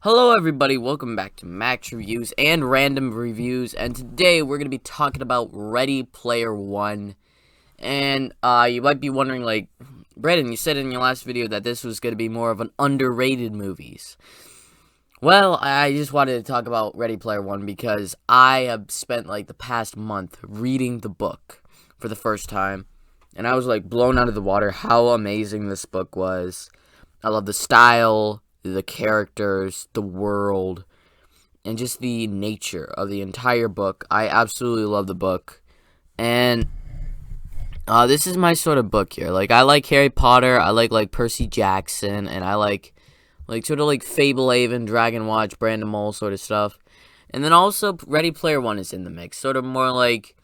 Hello everybody, welcome back to Max Reviews and Random Reviews, and today we're going to be talking about Ready Player One. And you might be wondering, like, Brandon, you said in your last video that this was going to be more of an underrated movies. Well, I just wanted to talk about Ready Player One because I have spent, like, the past month reading the book for the first time, and I was, like, blown out of the water how amazing this book was. I love the style, the characters, the world, and just the nature of the entire book. I absolutely love the book. And this is my sort of book here. Like, I like Harry Potter, I like Percy Jackson, and I like sort of like Fablehaven, Dragon Watch, Brandon Mole sort of stuff. And then also Ready Player One is in the mix. Sort of more like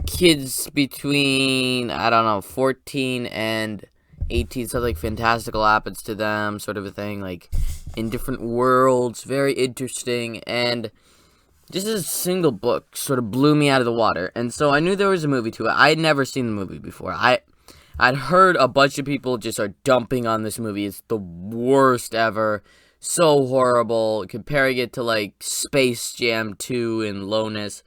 kids between, I don't know, 14 and 18, something fantastical happens to them, sort of a thing, like, in different worlds, very interesting, and just a single book sort of blew me out of the water, and so I knew there was a movie to it. I had never seen the movie before. I'd heard a bunch of people just are dumping on this movie. It's the worst ever, so horrible, comparing it to, like, Space Jam 2 and Lowness,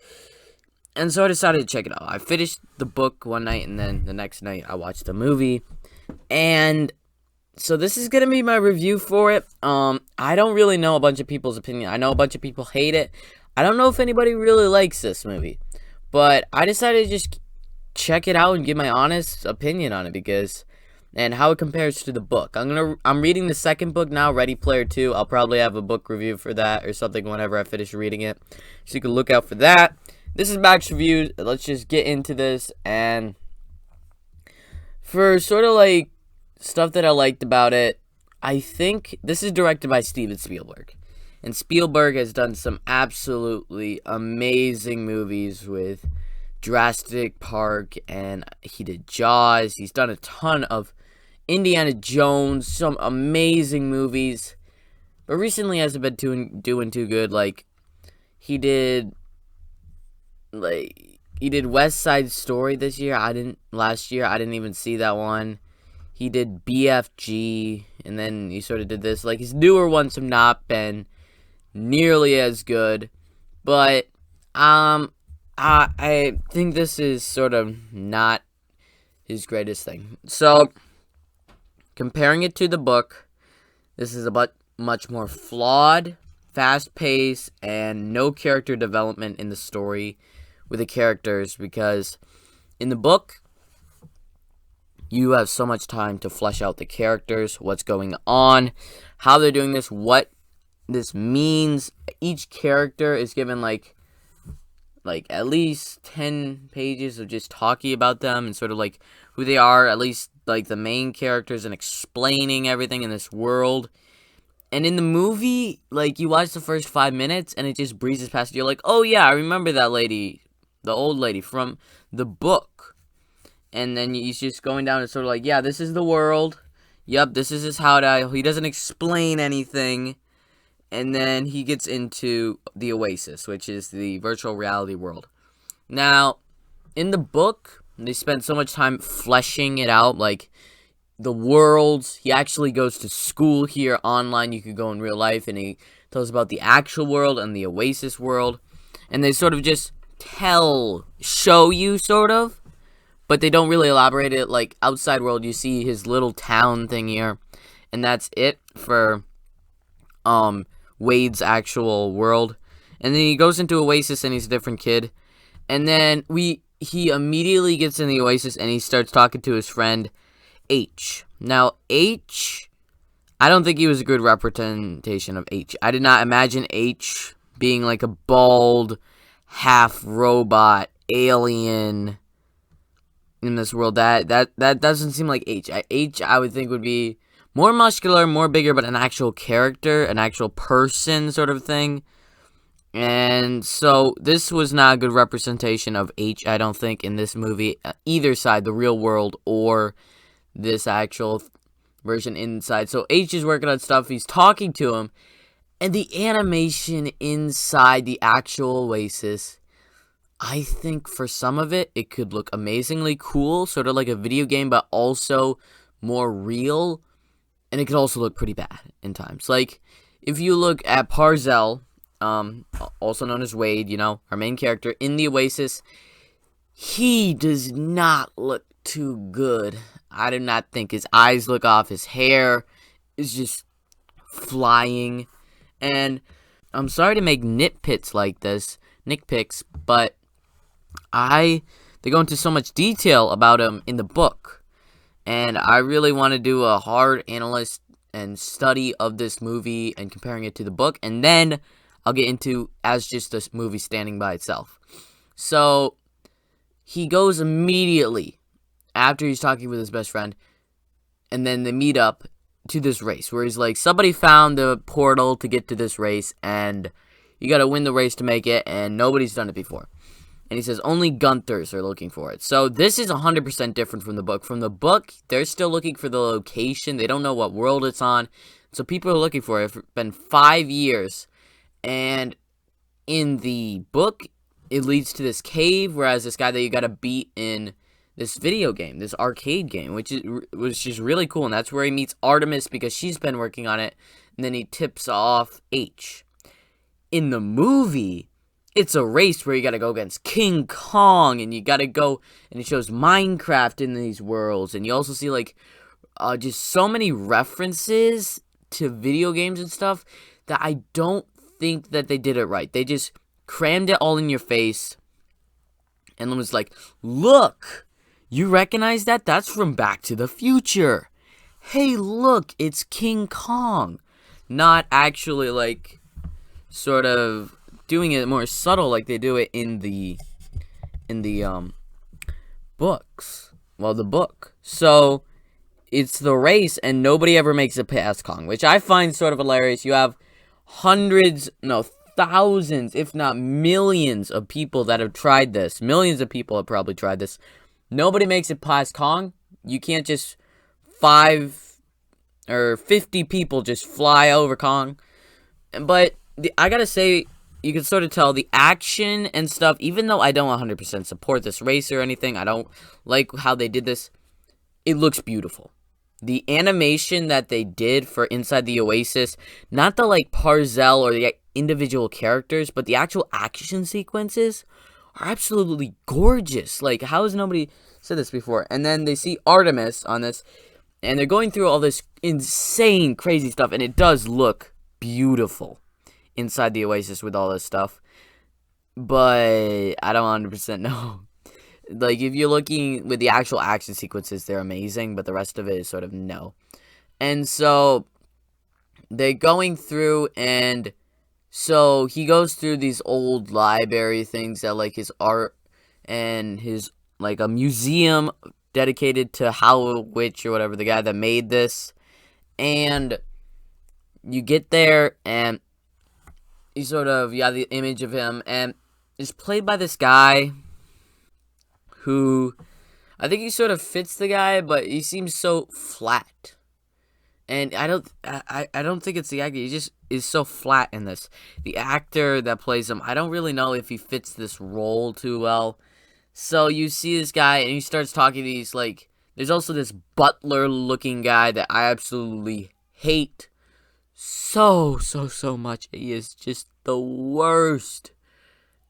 and so I decided to check it out. I finished the book one night, and then the next night I watched the movie. And so this is going to be my review for it. I don't really know a bunch of people's opinion. I know a bunch of people hate it. I don't know if anybody really likes this movie. But I decided to just check it out and give my honest opinion on it and how it compares to the book. I'm reading the second book now, Ready Player 2. I'll probably have a book review for that or something whenever I finish reading it. So you can look out for that. This is Max Reviews. Let's just get into this. And for sort of like stuff that I liked about it, I think this is directed by Steven Spielberg. And Spielberg has done some absolutely amazing movies with Jurassic Park, and he did Jaws. He's done a ton of Indiana Jones, some amazing movies. But recently hasn't been doing too good. Like, he did West Side Story this year. Last year. I didn't even see that one. He did BFG, and then he sort of did this. Like, his newer ones have not been nearly as good, but I think this is sort of not his greatest thing. So, comparing it to the book, this is much more flawed, fast-paced, and no character development in the story with the characters, because in the book, you have so much time to flesh out the characters, what's going on, how they're doing this, what this means. Each character is given like at least 10 pages of just talking about them and sort of like who they are, at least like the main characters, and explaining everything in this world. And in the movie, like, you watch the first 5 minutes and it just breezes past you. You're like, oh yeah, I remember that lady, the old lady from the book. And then he's just going down and sort of like, yeah, this is the world. Yep, this is his how-to. He doesn't explain anything. And then he gets into the Oasis, which is the virtual reality world. Now, in the book, they spend so much time fleshing it out, like the worlds. He actually goes to school here online. You could go in real life, and he tells about the actual world and the Oasis world. And they sort of just show you, sort of. But they don't really elaborate it. Like, outside world, you see his little town thing here. And that's it for Wade's actual world. And then he goes into Oasis and he's a different kid. And then he immediately gets in the Oasis and he starts talking to his friend H. Now, H, I don't think he was a good representation of H. I did not imagine H being like a bald, half-robot, alien in this world. That doesn't seem like H. H, I would think, would be more muscular, more bigger, but an actual character, an actual person sort of thing. And so this was not a good representation of H, I don't think, in this movie. Either side, the real world or this actual version inside. So H is working on stuff, he's talking to him, and the animation inside the actual Oasis, I think for some of it, it could look amazingly cool, sort of like a video game, but also more real. and it could also look pretty bad in times. Like, if you look at Parzel, also known as Wade, you know, our main character in the Oasis, he does not look too good. I do not think his eyes look off. His hair is just flying. And I'm sorry to make nitpicks like this, but they go into so much detail about him in the book. And I really want to do a hard analysis and study of this movie and comparing it to the book. And then I'll get into as just this movie standing by itself. So he goes immediately after he's talking with his best friend, and then they meet up to this race where he's like, somebody found the portal to get to this race, and you gotta win the race to make it, and nobody's done it before. And he says only Gunthers are looking for it. So this is 100% different from the book. From the book, they're still looking for the location. They don't know what world it's on. So people are looking for it. It's been 5 years. And in the book, it leads to this cave, whereas this guy that you gotta beat in this video game, this arcade game, which is really cool. And that's where he meets Artemis because she's been working on it. And then he tips off H. In the movie, it's a race where you gotta go against King Kong, and you gotta go, and it shows Minecraft in these worlds, and you also see, like, just so many references to video games and stuff that I don't think that they did it right. They just crammed it all in your face, and then was like, look, you recognize that? That's from Back to the Future. Hey, look, it's King Kong. Not actually, like, sort of doing it more subtle like they do it in the books. Well, the book. So it's the race and nobody ever makes it past Kong, which I find sort of hilarious. You have thousands, if not millions of people that have tried this. Millions of people have probably tried this. Nobody makes it past Kong. You can't just 5 or 50 people just fly over Kong. But I gotta say, you can sort of tell the action and stuff, even though I don't 100% support this race or anything, I don't like how they did this, it looks beautiful. The animation that they did for Inside the Oasis, not the, like, Parzel or the individual characters, but the actual action sequences are absolutely gorgeous. Like, how has nobody said this before? And then they see Artemis on this, and they're going through all this insane, crazy stuff, and it does look beautiful inside the Oasis with all this stuff, but I don't 100% know. Like, if you're looking with the actual action sequences, they're amazing, but the rest of it is sort of no. And so they're going through, and so he goes through these old library things that, like, his art and his, like, a museum dedicated to Howell Witch or whatever, the guy that made this. And you get there, and you sort of, you have the image of him, and it's played by this guy who, I think he sort of fits the guy, but he seems so flat. And I don't think it's the actor, he just is so flat in this. The actor that plays him, I don't really know if he fits this role too well. So you see this guy, and he starts talking to these, like, there's also this butler-looking guy that I absolutely hate so much. He is just the worst.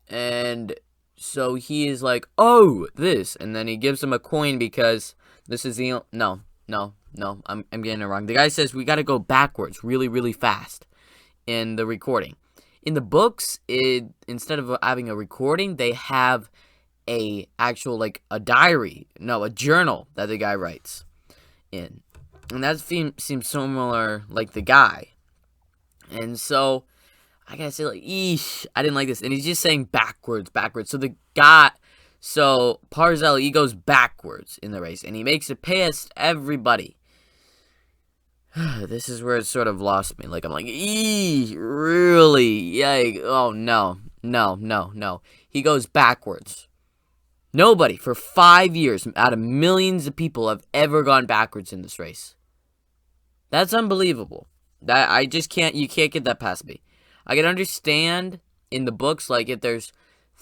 And so he is like, oh, this, and then he gives him a coin because this is the no, I'm getting it wrong. The guy says we got to go backwards really fast in the recording. In the books, instead of having a recording, they have a actual, like, a diary, a journal that the guy writes in, and that seems similar, like, the guy. And so, I gotta say, like, eesh, I didn't like this. And he's just saying backwards. So the guy, so Parzel, he goes backwards in the race, and he makes it past everybody. This is where it sort of lost me. Like, I'm like, eesh, really? Yikes. Oh, no. He goes backwards. Nobody, for 5 years, out of millions of people, have ever gone backwards in this race. That's unbelievable. That you can't get that past me. I can understand in the books, like, if there's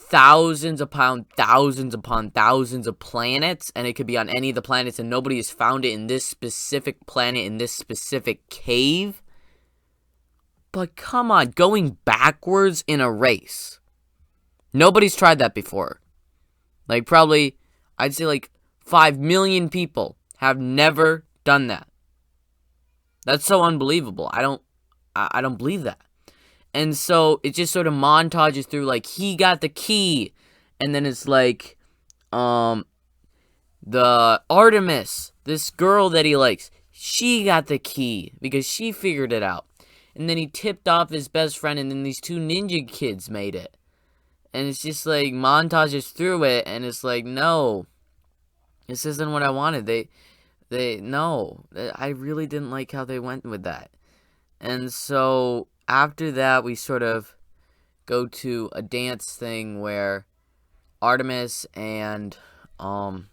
thousands upon thousands of planets, and it could be on any of the planets, and nobody has found it in this specific planet, in this specific cave. But come on, going backwards in a race. Nobody's tried that before. Like, probably, I'd say like 5 million people have never done that. That's so unbelievable. I don't believe that. And so it just sort of montages through, like, he got the key, and then it's like, the Artemis, this girl that he likes, she got the key because she figured it out. And then he tipped off his best friend, and then these two ninja kids made it. And it's just like montages through it, and it's like, no, this isn't what I wanted. No, I really didn't like how they went with that. And so after that, we sort of go to a dance thing where Artemis and Parzel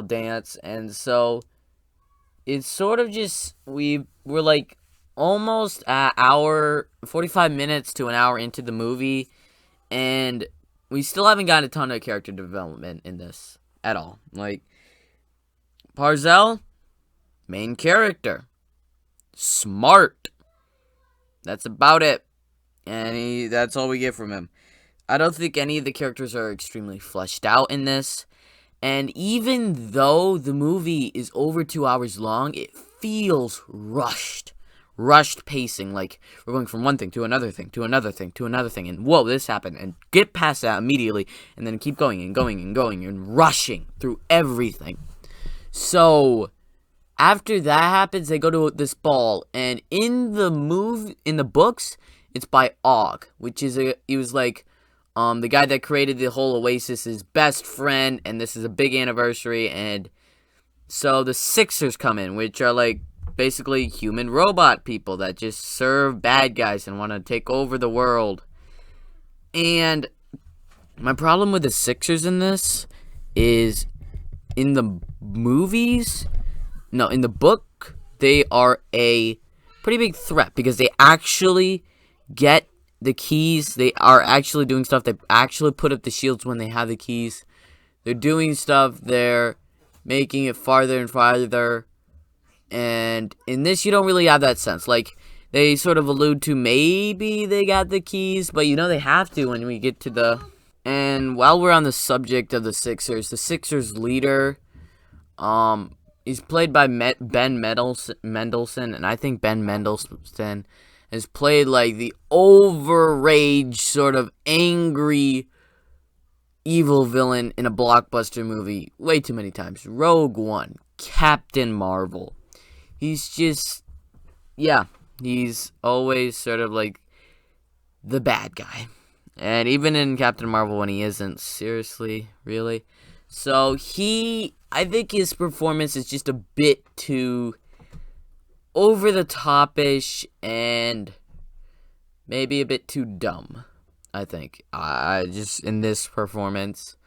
dance, and so it's sort of just we're like almost an hour, 45 minutes to an hour into the movie, and we still haven't gotten a ton of character development in this at all. Like, Parzel, main character, smart. That's about it. And that's all we get from him. I don't think any of the characters are extremely fleshed out in this. And even though the movie is over 2 hours long, it feels rushed. Rushed pacing. Like, we're going from one thing to another thing, to another thing, to another thing. And whoa, this happened. And get past that immediately. And then keep going and going and going. And rushing through everything. So after that happens, they go to this ball, and in the books, it's by Og, which is he was like the guy that created the whole Oasis's best friend, and this is a big anniversary, and so the Sixers come in, which are like basically human robot people that just serve bad guys and want to take over the world. And my problem with the Sixers in this is, in the in the book, they are a pretty big threat because they actually get the keys. They are actually doing stuff. They actually put up the shields when they have the keys. They're doing stuff. They're making it farther and farther. And in this, you don't really have that sense. Like, they sort of allude to maybe they got the keys, but you know they have to when we get to the... And while we're on the subject of the Sixers leader, he's played by Ben Mendelsohn, and I think Ben Mendelsohn has played like the overraged, sort of angry, evil villain in a blockbuster movie way too many times. Rogue One, Captain Marvel. He's just, yeah, he's always sort of like the bad guy. And even in Captain Marvel when he isn't, seriously, really. So I think his performance is just a bit too over the top-ish and maybe a bit too dumb, I think. Just in this performance.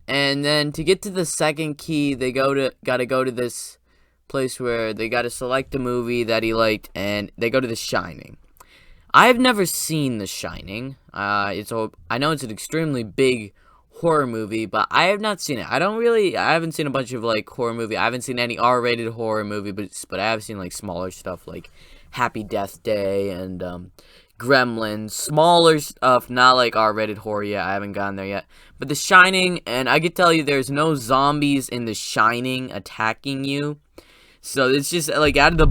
And then to get to the second key, they gotta go to this place where they gotta select a movie that he liked, and they go to The Shining. I've never seen The Shining. I know it's an extremely big horror movie, but I have not seen it. I haven't seen a bunch of like horror movie. I haven't seen any R-rated horror movie, but I have seen like smaller stuff like Happy Death Day and Gremlins. Smaller stuff, not like R-rated horror yet. I haven't gotten there yet. But The Shining, and I can tell you there's no zombies in The Shining attacking you. So it's just like out of the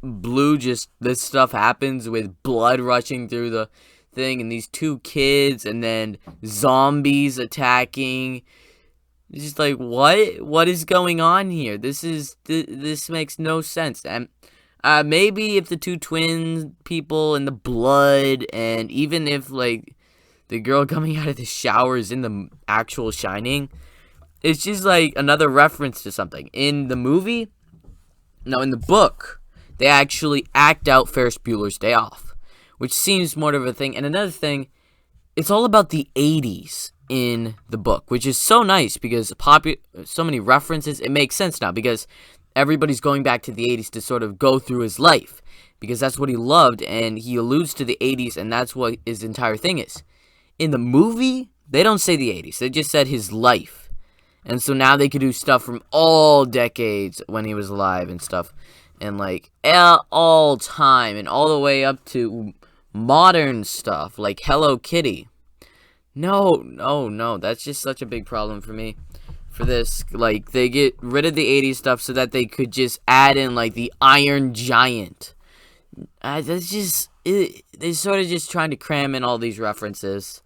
blue, just this stuff happens with blood rushing through the thing, and these two kids, and then zombies attacking. It's just like, what is going on here? This makes no sense. And maybe if the two twin people and the blood, and even if like the girl coming out of the shower is in the actual Shining, it's just like another reference to something in the movie. No, in the book, they actually act out Ferris Bueller's Day Off, which seems more of a thing. And another thing, it's all about the 80s in the book, which is so nice because so many references. It makes sense now because everybody's going back to the 80s to sort of go through his life because that's what he loved, and he alludes to the 80s, and that's what his entire thing is. in the movie, they don't say the 80s. They just said his life. And so now they could do stuff from all decades when he was alive and stuff. And, like, all time and all the way up to modern stuff, like Hello Kitty. No. That's just such a big problem for me. For this, like, they get rid of the 80s stuff so that they could just add in, like, the Iron Giant. That's just, they're sort of just trying to cram in all these references,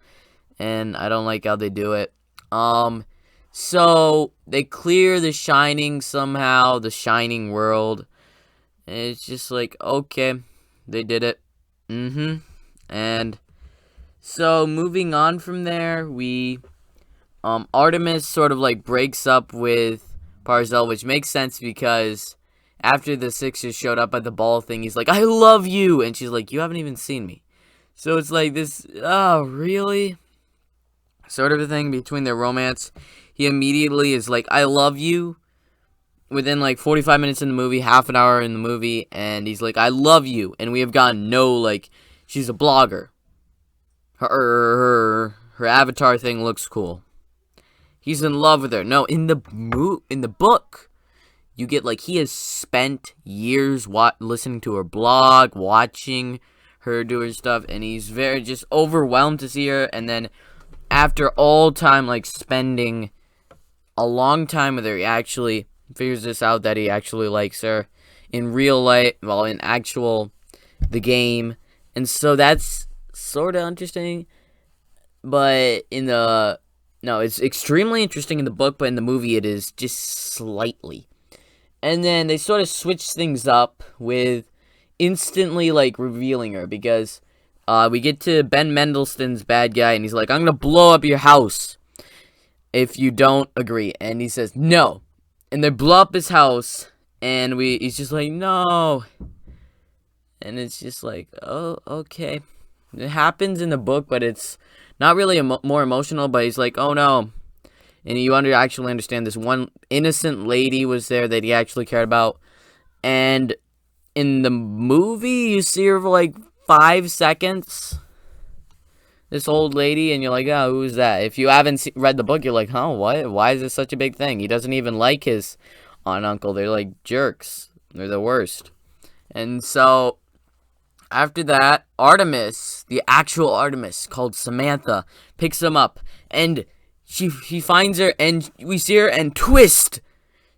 and I don't like how they do it. So they clear the Shining somehow, the Shining world, and it's just like, okay, they did it. And so moving on from there, Artemis sort of, like, breaks up with Parzel, which makes sense because after the Sixers showed up at the ball thing, he's like, I love you! And she's like, you haven't even seen me. So it's like this, oh, really? Sort of a thing between their romance. He immediately is like, I love you, within, like, 45 minutes in the movie, half an hour in the movie, and he's like, I love you. And we have gotten no, like, she's a blogger. Her avatar thing looks cool. He's in love with her. No, in the book, you get, like, he has spent years listening to her blog, watching her do her stuff, and he's very just overwhelmed to see her. And then after all time, like, spending a long time with her, he actually figures this out that he actually likes her in real life, well, in the game. And so that's sort of interesting, but no, it's extremely interesting in the book, but in the movie it is just slightly. And then they sort of switch things up with instantly, like, revealing her, because we get to Ben Mendelsohn's bad guy, and he's like, I'm gonna blow up your house if you don't agree. And he says, no. And they blow up his house, and he's just like, no. And it's just like, oh, okay. It happens in the book, but it's not really more emotional, but he's like, oh no. And you actually understand this one innocent lady was there that he actually cared about. And in the movie, you see her for like 5 seconds. This old lady, and you're like, oh, who's that? If you haven't read the book, you're like, huh, what? Why is this such a big thing? He doesn't even like his aunt and uncle. They're like jerks. They're the worst. And so after that, Artemis, the actual Artemis, called Samantha, picks him up, and he finds her, and we see her, and twist!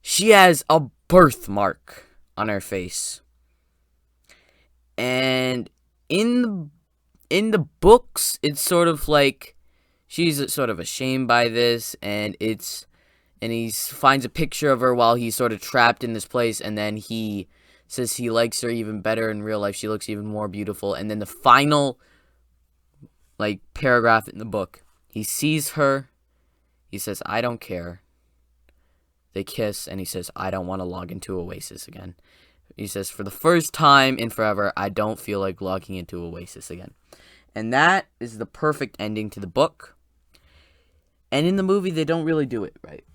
She has a birthmark on her face. And in the books, it's sort of like she's sort of ashamed by this, and he finds a picture of her while he's sort of trapped in this place, and then he says he likes her even better in real life. She looks even more beautiful. And then the final, like, paragraph in the book, he sees her. He says, I don't care. They kiss, and he says, I don't want to log into Oasis again. He says, for the first time in forever, I don't feel like logging into Oasis again. And that is the perfect ending to the book. And in the movie, they don't really do it right.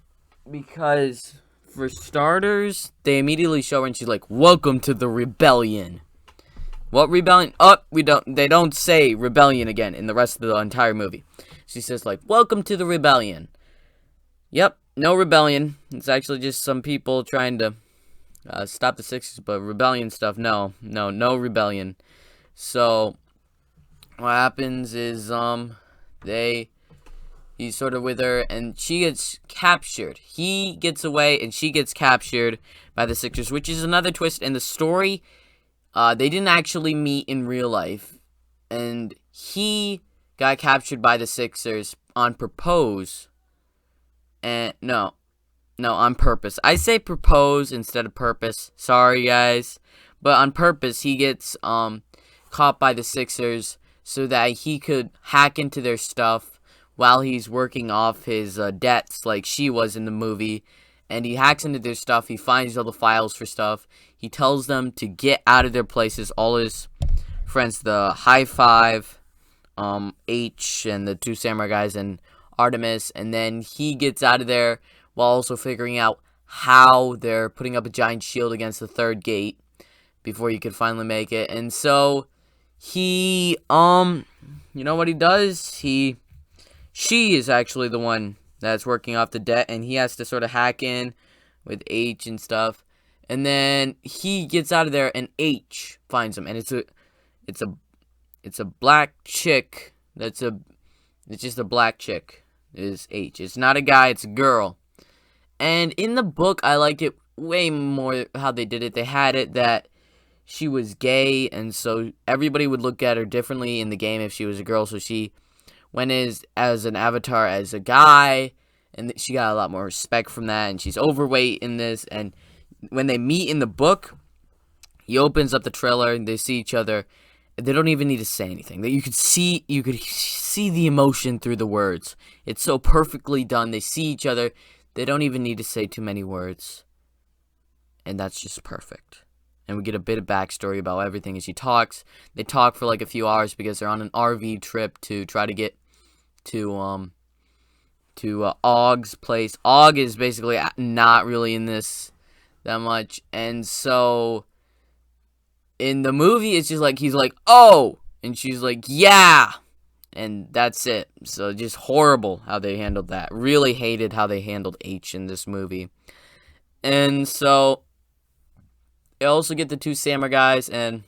Because, for starters, they immediately show her and she's like, welcome to the rebellion. What rebellion? Oh, they don't say rebellion again in the rest of the entire movie. She says, like, welcome to the rebellion. Yep, no rebellion. It's actually just some people trying to stop the Sixers, but rebellion stuff, no rebellion. So what happens is he's sort of with her, and she gets captured. He gets away, and she gets captured by the Sixers, which is another twist in the story. They didn't actually meet in real life, and he got captured by the Sixers on purpose. And no, on purpose. I say propose instead of purpose. Sorry, guys. But on purpose, he gets caught by the Sixers so that he could hack into their stuff while he's working off his debts like she was in the movie. And he hacks into their stuff. He finds all the files for stuff. He tells them to get out of their places. All his friends, the High Five, H, and the two samurai guys, and Artemis. And then he gets out of there while also figuring out how they're putting up a giant shield against the third gate before you could finally make it. And so he, you know what he does? He she is actually the one that's working off the debt, and he has to sort of hack in with H and stuff. And then he gets out of there, and H finds him, and it's a black chick. It's just a black chick. Is H. It's not a guy. It's a girl. And in the book, I liked it way more how they did it. They had it that she was gay, and so everybody would look at her differently in the game if she was a girl. So she went as an avatar as a guy, and she got a lot more respect from that. And she's overweight in this, and when they meet in the book, he opens up the trailer and they see each other. They don't even need to say anything. That you could see the emotion through the words. It's so perfectly done. They see each other. They don't even need to say too many words. And that's just perfect. And we get a bit of backstory about everything as she talks. They talk for like a few hours because they're on an RV trip to try to get to Ogg's place. Ogg is basically not really in this that much, and so in the movie it's just like he's like, oh, and she's like, yeah, and that's it. So just horrible how they handled that. Really hated how they handled H in this movie. And so you also get the two samurai guys, and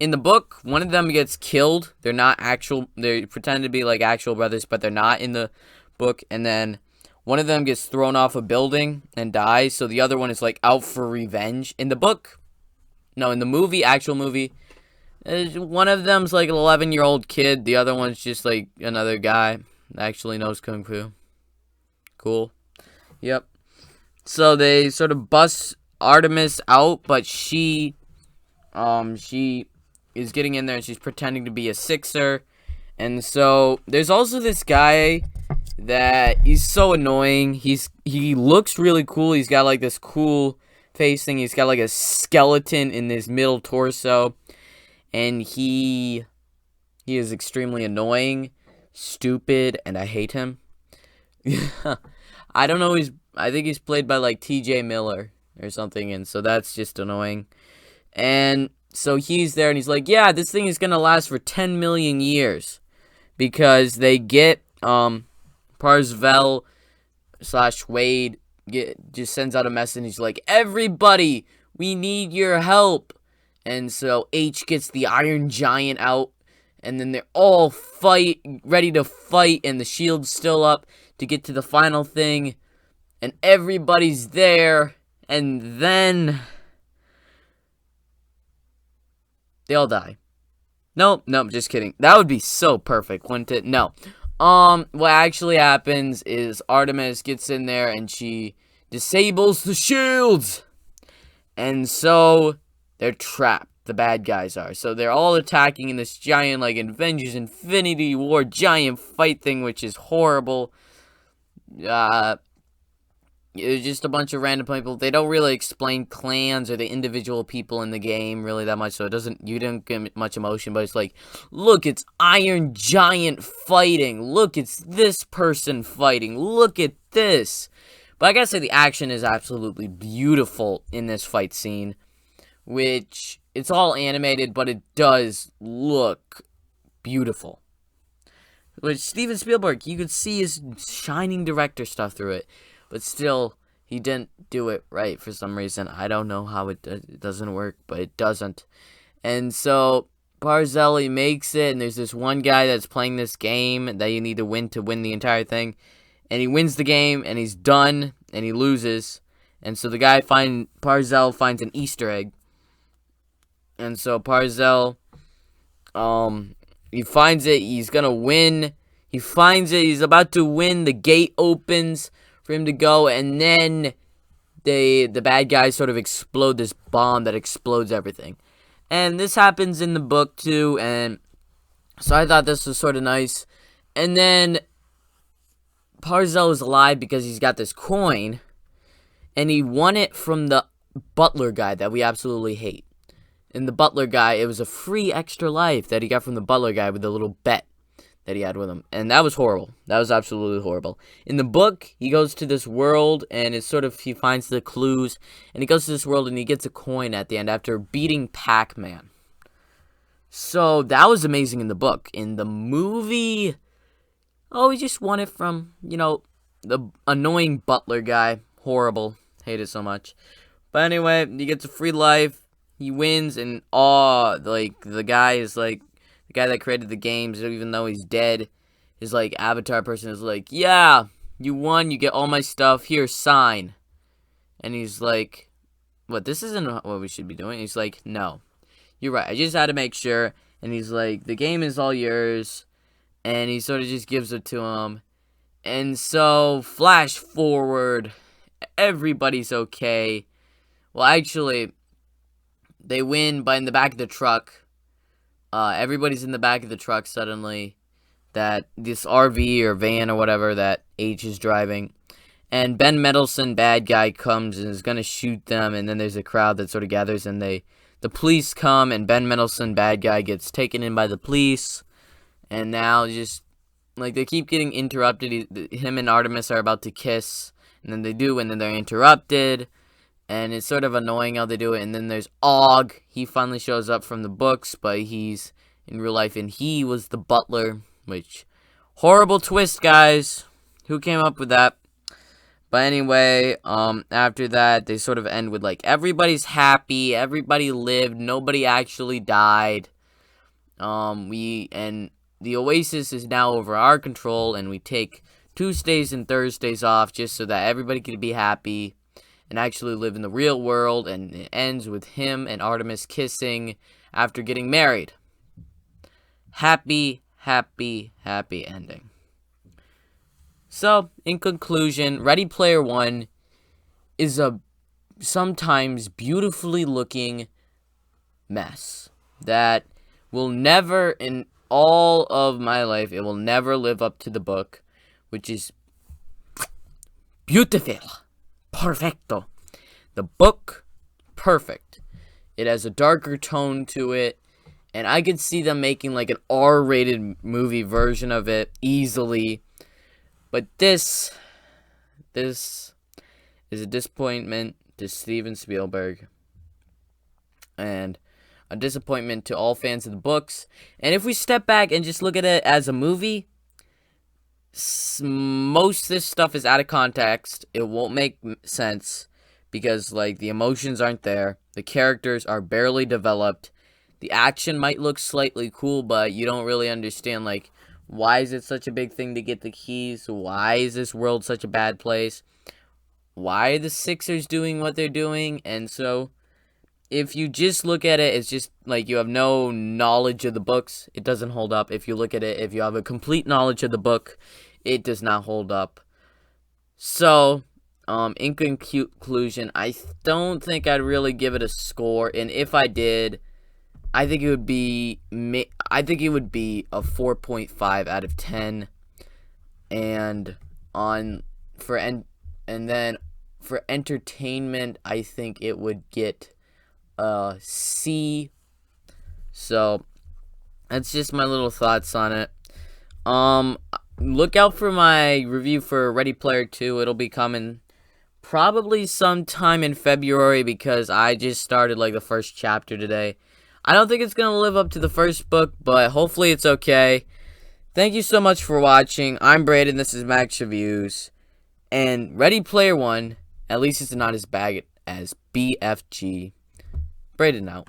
in the book one of them gets killed. They're not actual, they pretend to be like actual brothers, but they're not in the book. And then one of them gets thrown off a building and dies, so the other one is like out for revenge. In the book, no, in the movie, actual movie, one of them's like an 11-year-old kid. The other one's just like another guy that actually knows kung fu. Cool. Yep. So they sort of bust Artemis out, but she is getting in there and she's pretending to be a Sixer. And so there's also this guy that he's so annoying. He looks really cool. He's got like this cool face thing. He's got like a skeleton in his middle torso, and he is extremely annoying, stupid, and I hate him. I don't know. I think he's played by like T.J. Miller or something, and so that's just annoying. And so he's there, and he's like, yeah, this thing is gonna last for 10 million years because they get Parzival / Wade just sends out a message, and he's like, everybody, we need your help. And so H gets the Iron Giant out, and then they're all ready to fight, and the shield's still up to get to the final thing, and everybody's there, and then they all die. Nope, just kidding. That would be so perfect, wouldn't it? No. What actually happens is Artemis gets in there and she disables the shields. And so they're trapped. The bad guys are. So they're all attacking in this giant, like, Avengers Infinity War giant fight thing, which is horrible. It's just a bunch of random people. They don't really explain clans or the individual people in the game really that much, so you don't get much emotion, but it's like, look, it's Iron Giant fighting. Look, it's this person fighting. Look at this. But I gotta say, the action is absolutely beautiful in this fight scene, which, it's all animated, but it does look beautiful. Which, Steven Spielberg, you could see his shining director stuff through it. But still, he didn't do it right for some reason. I don't know how it doesn't work, but it doesn't. And so, Barzeli makes it, and there's this one guy that's playing this game that you need to win the entire thing. And he wins the game, and he's done, and he loses. And so the guy Parzel finds an Easter egg. And so Parzel, he finds it, he's gonna win. He finds it, he's about to win, the gate opens for him to go, and then the bad guys sort of explode this bomb that explodes everything. And this happens in the book too, and so I thought this was sort of nice. And then Parzel is alive because he's got this coin, and he won it from the butler guy that we absolutely hate. And the butler guy, it was a free extra life that he got from the butler guy with a little bet that he had with him. And that was horrible. That was absolutely horrible. In the book, he goes to this world, and it's sort of, he finds the clues, and he goes to this world, and he gets a coin at the end after beating Pac-Man. So, that was amazing in the book. In the movie, Oh, he just won it from, the annoying butler guy. Horrible. Hate it so much. But anyway, he gets a free life. He wins, and like, the guy is like, the guy that created the games, even though he's dead, his, like, avatar person is like, yeah, you won, you get all my stuff, here, sign. And he's like, what, this isn't what we should be doing? He's like, no, you're right, I just had to make sure. And he's like, the game is all yours. And he sort of just gives it to him. And so, flash forward, everybody's okay. Well, actually, they win, but in the back of the truck, everybody's in the back of the truck suddenly, that this RV or van or whatever that H is driving. And Ben Mendelsohn, bad guy, comes and is going to shoot them, and then there's a crowd that sort of gathers, and the police come, and Ben Mendelsohn, bad guy, gets taken in by the police, and now just, like, they keep getting interrupted. Him and Artemis are about to kiss, and then they do, and then they're interrupted, and it's sort of annoying how they do it. And then there's Og. He finally shows up from the books, but he's in real life, and he was the butler, which, horrible twist, guys. Who came up with that? But anyway, after that, they sort of end with, like, everybody's happy, everybody lived, nobody actually died. And the Oasis is now over our control, and we take Tuesdays and Thursdays off just so that everybody can be happy and actually live in the real world. And it ends with him and Artemis kissing after getting married. Happy, happy, happy ending. So, in conclusion, Ready Player One is a sometimes beautifully looking mess that will never, in all of my life, it will never live up to the book, which is beautiful. Perfecto. The book, perfect. It has a darker tone to it, and I could see them making, like, an R-rated movie version of it easily. But this is a disappointment to Steven Spielberg, and a disappointment to all fans of the books. And if we step back and just look at it as a movie, most of this stuff is out of context. It won't make sense because, like, the emotions aren't there. The characters are barely developed. The action might look slightly cool, but you don't really understand, like, why is it such a big thing to get the keys? Why is this world such a bad place? Why are the Sixers doing what they're doing? And so, if you just look at it, it's just like you have no knowledge of the books, it doesn't hold up. If you look at it, if you have a complete knowledge of the book, it does not hold up. So, in conclusion, I don't think I'd really give it a score. And if I did, I think it would be a 4.5 out of 10. And then for entertainment, I think it would get a C. So that's just my little thoughts on it. Look out for my review for Ready Player 2. It'll be coming probably sometime in February because I just started, like, the first chapter today. I don't think it's going to live up to the first book, but hopefully it's okay. Thank you so much for watching. I'm Braden, this is Max Reviews. And Ready Player One, at least it's not as bad as BFG. Braden out.